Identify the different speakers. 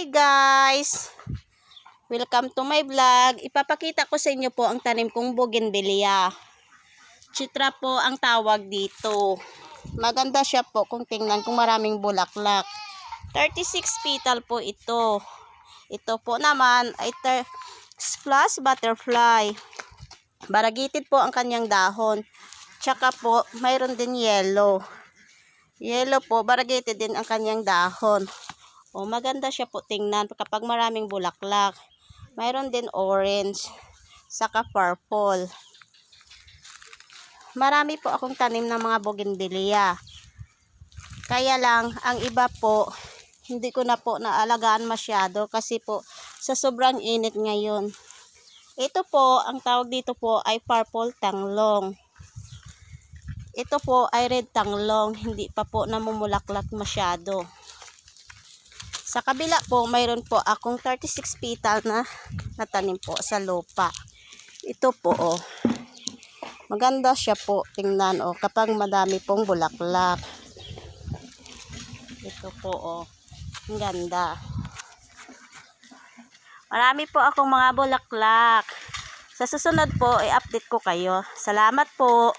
Speaker 1: Hi guys! Welcome to my vlog. Ipapakita ko sa inyo po ang tanim kong bougainvillea. Chitra po ang tawag dito. Maganda siya po kung tingnan kung maraming bulaklak. 36 petal po ito. Ito po naman ay plus butterfly. Variegated po ang kanyang dahon. Tsaka po mayroon din yellow. Yellow po, variegated din ang kanyang dahon. O, maganda siya po tingnan kapag maraming bulaklak. Mayroon din orange, saka purple. Marami po akong tanim ng mga bougainvillea. Kaya lang, ang iba po, hindi ko na po naalagaan masyado kasi po sa sobrang init ngayon. Ito po, ang tawag dito po ay purple tanglong. Ito po ay red tanglong, hindi pa po namumulaklak masyado. Sa kabila po, mayroon po akong 36 petal na natanim po sa lupa. Ito po, oh. Maganda siya po, tingnan, oh, kapag madami pong bulaklak. Ito po, oh. Ang ganda. Marami po akong mga bulaklak. Sa susunod po, i-update ko kayo. Salamat po.